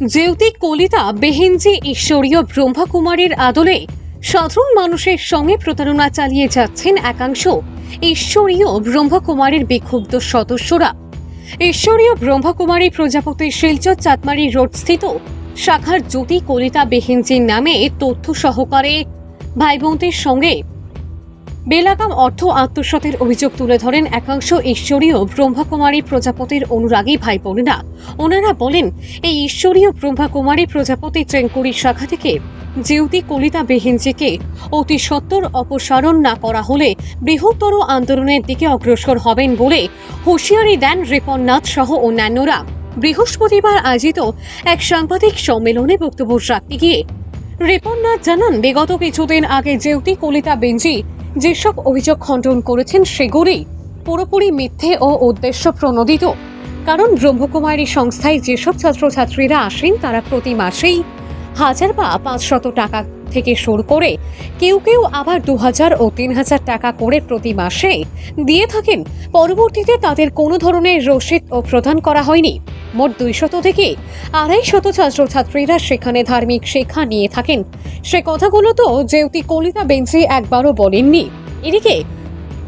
জেউতি কলিতা বেহেনজি ঈশ্বরীয় ব্রহ্মকুমারীর আদলে সাধারণ মানুষের সঙ্গে প্রতারণা চালিয়ে যাচ্ছেন একাংশ ঈশ্বরীয় ব্রহ্মকুমারীর বিক্ষুব্ধ সদস্যরা। ঈশ্বরীয় ব্রহ্মকুমারী প্রজাপতি শিলচর চাটমারি রোড স্থিত শাখার জ্যোতি কলিতা বেহেনজির নামে তথ্য সহকারে ভাই বোনদের সঙ্গে বেলাগাম অর্থ আত্মসাতের অভিযোগ তুলে ধরেন একাংশ ঈশ্বরীয় ব্রহ্মকুমারী প্রজাপতির অনুরাগী ভাই বোনেরা। ওনারা বলেন, এই ঈশ্বরীয় ব্রহ্মকুমারী প্রজাপতি চেঙ্কুরি শাখা থেকে জেউতি কলিতা বেহেনজিকে অতি সত্বর অপসারণ না করা হলে বৃহত্তর আন্দোলনের দিকে অগ্রসর হবেন বলে হুঁশিয়ারি দেন রিপননাথ সহ অন্যান্যরা। বৃহস্পতিবার আয়োজিত এক সাংবাদিক সম্মেলনে বক্তব্য রাখতে গিয়ে রিপননাথ জানান, বিগত কিছুদিন আগে জেউতি কলিতা বেঞ্জি যেসব অভিযোগ খণ্ডন করেছেন সেগুলি পুরোপুরি মিথ্যে ও উদ্দেশ্য প্রণোদিত। কারণ ব্রহ্মকুমারী সংস্থায় যেসব ছাত্রছাত্রীরা আসেন তারা প্রতি মাসেই 1000 বা 500 টাকা থেকে শুরু করে কেউ কেউ আবার 2000 ও 3000 টাকা করে প্রতি মাসে দিয়ে থাকেন। পরবর্তীতে তাদের কোনো ধরনের রসিদ ও প্রদান করা হয়নি। মোট 200 থেকে 250 ছাত্রছাত্রীরা সেখানে ধার্মিক শিক্ষা নিয়ে থাকেন। সে কথাগুলো তো জেউতি কলিতা বেঞ্জি একবারও বলেননি। এদিকে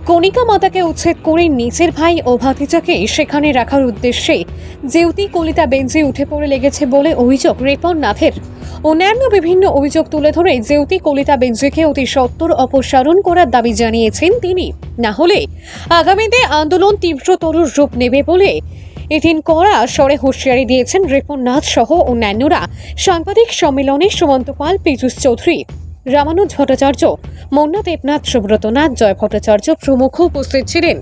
কণিকা মাতাকে উচ্ছেদ করে নিজের ভাই ও ভাতিজাকে সেখানে রাখার উদ্দেশ্যে জেউতি কলিতা বেঞ্জি উঠে পড়ে লেগেছে বলে অভিযোগ রিপননাথের। অন্যান্য বিভিন্ন অভিযোগ তুলে ধরে জেউতি কলিতা বেঞ্জিকে অতি সত্বর অপসারণ করার দাবি জানিয়েছেন তিনি। না হলে আগামীতে আন্দোলন তীব্রতর রূপ নেবে বলে এদিন কড়া স্বরে হুঁশিয়ারি দিয়েছেন রিপননাথ সহ অন্যান্যরা। সাংবাদিক সম্মেলনে সুমন্ত পাল, পীযূষ চৌধুরী, রামানুজ ভট্টাচার্য, মন্না দেবনাথ, সুব্রতনাথ, জয় ভট্টাচার্য প্রমুখ উপস্থিত ছিলেন।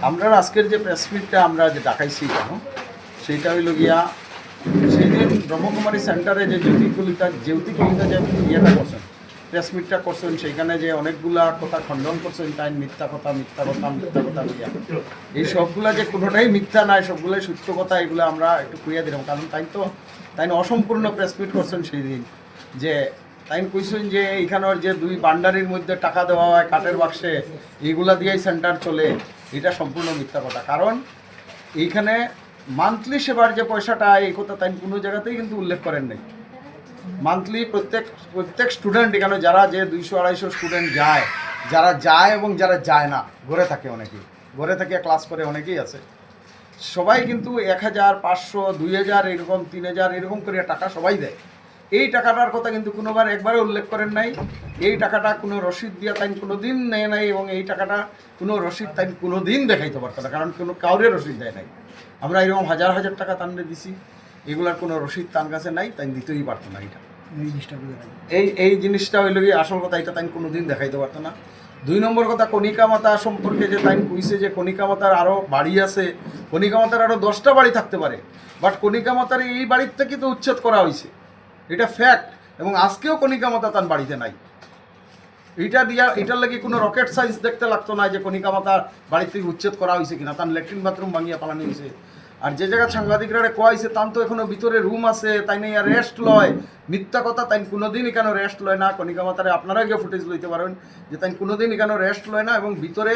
আমরা আজকের যে প্রেস মিটটা আমরা যে ডাকাইছি কেন, সেইটা হইল গিয়া সেই দিন ব্রহ্মকুমারী সেন্টারে যে জেউতি কলিতা যে ইয়েটা করছেন, প্রেস মিটটা করছেন, সেইখানে যে অনেকগুলা কথা খণ্ডন করছেন, তাই মিথ্যা কথা বলিয়া এই সবগুলা যে কোনোটাই মিথ্যা নাই, সবগুলাই সত্য কথা, এগুলো আমরা একটু খুঁড়িয়ে দিলাম। কারণ তাই অসম্পূর্ণ প্রেস মিট করছেন সেই দিন। যে তাই কইছেন যে এইখানের যে 2 বান্ডারির মধ্যে টাকা দেওয়া হয় কাঠের বাক্সে, এইগুলা দিয়েই সেন্টার চলে, এটা সম্পূর্ণ মিথ্যা কথা। কারণ এইখানে মান্থলি সেবার যে পয়সাটা, এই কথা তাই কোনো জায়গাতেই কিন্তু উল্লেখ করেন নাই। মান্থলি প্রত্যেক স্টুডেন্ট এখানে যারা যে 200-250 স্টুডেন্ট যায়, যারা যায় এবং যারা যায় না, ঘরে থাকে অনেকেই, ঘরে থেকে ক্লাস করে অনেকেই আছে, সবাই কিন্তু 1000, 500, 2000 এরকম 3000 এরকম করে টাকা সবাই দেয়। এই টাকাটার কথা কিন্তু কোনোবার একবারে উল্লেখ করেন নাই। এই টাকাটা কোনো রসিদ দিয়া তাই কোনো দিন নেয় নাই, এবং এই টাকাটা কোনো রসিদ তাই কোনো দিন দেখাইতে পারতো না, কারণ কোনো কাউরে রসিদ দেয় নাই। আমরা এরকম হাজার হাজার টাকা তানলে দিছি, এগুলার কোনো রসিদ তার কাছে নাই, তাই দিতেই পারতো না। এই জিনিসটা হইল গিয়ে আসল কথা, এটা তাই কোনো দিন দেখাইতে পারতো না। 2 নম্বর কথা, কণিকা মাতা সম্পর্কে যে তাই কইছে যে কণিকা মাতার আরও বাড়ি আছে, কণিকা মাতার আরও 10টা বাড়ি থাকতে পারে, বাট কণিকা মাতার এই বাড়ির থেকে তো উচ্ছেদ করা হয়েছে, এটা ফ্যাক্ট। এবং আজকেও কণিকা মাতা তার বাড়িতে নাই। এটার লাগে কোনো রকেট সায়েন্স দেখতে লাগতো না যে কণিকা মাতার বাড়ি থেকে উচ্ছেদ করা হয়েছে কিনা, তার ল্যাট্রিন বাথরুম ভাঙিয়া পালানো হয়েছে। আর যে জায়গায় সাংবাদিকরা কোয়া হয়েছে তার তো এখনো ভিতরে রুম আছে, তাই নিয়ে রেস্ট লয়, মিথ্যা কথা। তাই কোনোদিন এখানে রেস্ট লয় না। কণিকা মাতারে আপনারা গিয়ে ফুটেজ লইতে পারেন যে তাই কোনোদিন এখানে রেস্ট লয় না। এবং ভিতরে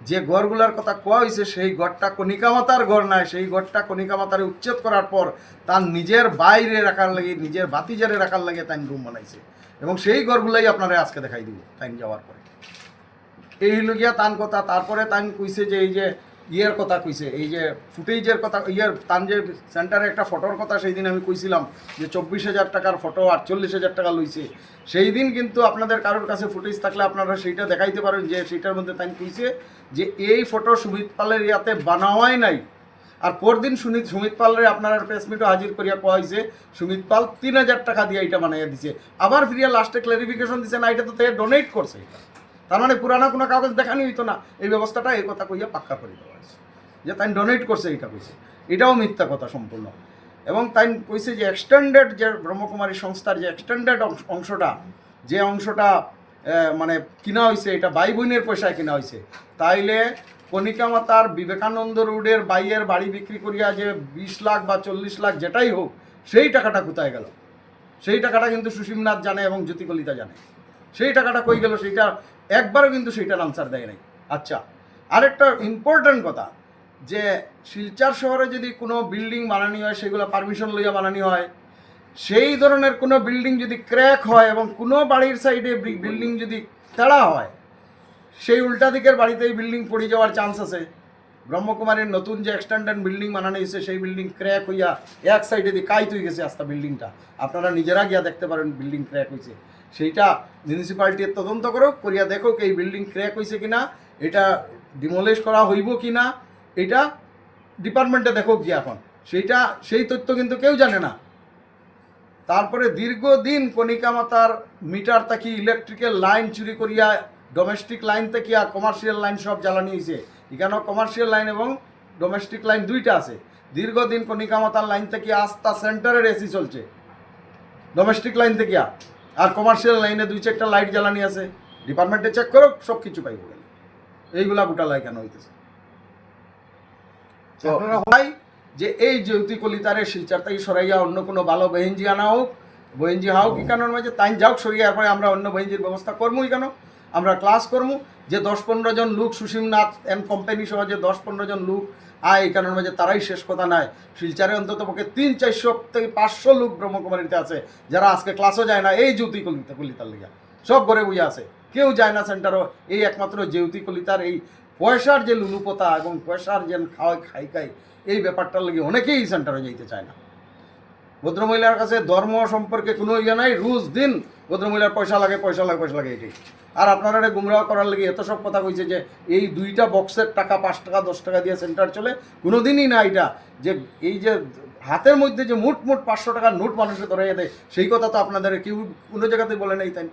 যে ঘরগুলার কথা কোয়া হয়েছে, সেই ঘরটা কণিকা মাতার ঘর নাই, সেই ঘরটা কণিকা মাতারে উচ্ছেদ করার পর তার নিজের বাইরে রাখার লাগে, নিজের বাতিজারে রাখার লাগে তাই রুম বানাইছে। এবং সেই ঘরগুলাই আপনারা আজকে দেখাই দিব তাই যাওয়ার পরে। এই হইল গিয়া তান কথা। তারপরে তাই কইছে যে এই যে ইয়ের কথা কইছে, এই যে ফুটেজের কথা, তান যে সেন্টারে একটা ফটোর কথা সেই দিন আমি কইছিলাম যে 24,000 টাকার ফটো 48,000 টাকা লইছে। সেই দিন কিন্তু আপনাদের কারোর কাছে ফুটেজ থাকলে আপনারা সেইটা দেখাইতে পারেন যে সেইটার মধ্যে তাই কইছে যে এই ফটো সুমিত পালের ইয়াতে বানাওয়াই নাই। আর পরদিন সুমিত পালের আপনারা প্রেস মিটও হাজির করিয়া কোয়া হয়েছে সুমিত পাল 3000 টাকা দিয়ে এটা বানাইয়া দিছে। আবার ফিরিয়া লাস্টে ক্লারিফিকেশন দিছে না, এটা তো তাই ডোনেট করছে। তার মানে পুরানা কোনো কাগজ দেখানি হইতো না। এই ব্যবস্থাটা এই কথা কইয়া পাক্কা করে দেওয়া হয়েছে যে তাই ডোনেট করছে, এটা কইছে। এটাও মিথ্যা কথা সম্পূর্ণ। এবং তাই কইছে যে এক্সটেন্ডেড যে ব্রহ্মকুমারী সংস্থার যে এক্সটেন্ডেড অংশটা, যে অংশটা মানে কিনা হয়েছে, এটা ভাই বোনের পয়সায় কিনা হয়েছে। তাইলে কণিকা মাতার বিবেকানন্দ রোডের বাইয়ের বাড়ি বিক্রি করিয়া যে 20 লাখ বা 40 লাখ যেটাই হোক, সেই টাকাটা কোথায় গেল? সেই টাকাটা কিন্তু সুসীমনাথ জানে এবং জ্যোতি কলিতা জানে। সেই টাকাটা কই গেল সেইটা একবারও কিন্তু সেইটার আনসার দেয় নাই। আচ্ছা, আরেকটা ইম্পর্টেন্ট কথা, যে শিলচর শহরে যদি কোনো বিল্ডিং বানানি হয়, সেগুলো পারমিশন লইয়া বানানি হয়, সেই ধরনের কোনো বিল্ডিং যদি ক্র্যাক হয় এবং কোনো বাড়ির সাইডে বিল্ডিং যদি তেড়া হয়, সেই উল্টা দিকের বাড়িতেই বিল্ডিং পড়ে যাওয়ার চান্স আছে। ব্রহ্মকুমারীর নতুন যে এক্সটেন্ডেড বিল্ডিং বানানো হয়েছে সেই বিল্ডিং ক্র্যাক হইয়া এক সাইডে দিয়ে কাইত হয়ে গেছে আস্তা বিল্ডিংটা, আপনারা নিজেরা গিয়া দেখতে পারেন বিল্ডিং ক্র্যাক হয়েছে। সেইটা মিউনিসিপ্যালিটির তদন্ত করো, করিয়া দেখো এই বিল্ডিং ক্র্যাক হয়েছে কিনা, এটা ডিমোলিশ করা হইব কিনা, এটা ডিপার্টমেন্টে দেখো গিয়া এখন। সেই তথ্য কিন্তু কেউ জানে না। তারপরে দীর্ঘদিন কণিকা মাতার মিটার থাকি ইলেকট্রিক্যাল লাইন চুরি করিয়া ডোমেস্টিক লাইন থেকে আর কমার্শিয়াল লাইন সব জ্বালানি হয়েছে। এখানেও কমার্শিয়াল লাইন এবং ডোমেস্টিক লাইন দুইটা আছে। দীর্ঘদিন কণিকা মাতার লাইন থেকে আস্থা সেন্টারের এসি চলছে ডোমেস্টিক লাইন থেকে, আর কমার্শিয়াল লাইনে 2-4টা লাইট জ্বালানি আছে। ডিপার্টমেন্টে চেক করো, সব কিছু পাইব। এইগুলা গোটালাই কেন হইতেছে? তো আপনারা হয় যে এই জ্যোতি কলিতারের শিলচার থেকে সরাইয়া অন্য কোনো ভালো বেহেঞ্জি আনা হোক, বহেঞ্জি হাও কি কারণের মাঝে তাই যাওক সরিয়ে, এরপরে আমরা অন্য বহেঞ্জির ব্যবস্থা করবো। কেন আমরা ক্লাস করবো যে 10-15 জন লোক সুসীমনাথ অ্যান্ড কোম্পানি সহ যে 10-15 জন লোক আয় এই কারণের মাঝে তারাই শেষ কথা নাই। শিলচারে অন্তত পক্ষে 300-400 থেকে 500 লোক ব্রহ্মকুমারীতে আছে যারা আজকে ক্লাসও যায় না এই জ্যোতি কলিতার লিগা, সব ঘরে বুঝে আছে, কেউ যায় না সেন্টারও। এই একমাত্র জ্যোতি কলিতার এই পয়সার যে লুলুপতা এবং পয়সার যে খাই এই ব্যাপারটার লাগে অনেকেই সেন্টারে যেতে চায় না। ভদ্রমহিলার কাছে ধর্ম সম্পর্কে কোনো ইয়ে নাই, রোজ দিন ভদ্রমহিলার পয়সা লাগে এটাই। আর আপনারা গুমরাহ করার লাগে এত সব কথা কইছে যে এই 2টা বক্সের টাকা 5 টাকা 10 টাকা দিয়ে সেন্টার চলে, কোনোদিনই না। এটা যে এই যে হাতের মধ্যে যে মুট 500 টাকার নোট মানুষকে ধরে দেয়, সেই কথা তো আপনাদের কেউ কোনো জায়গাতে বলে নাই তাই।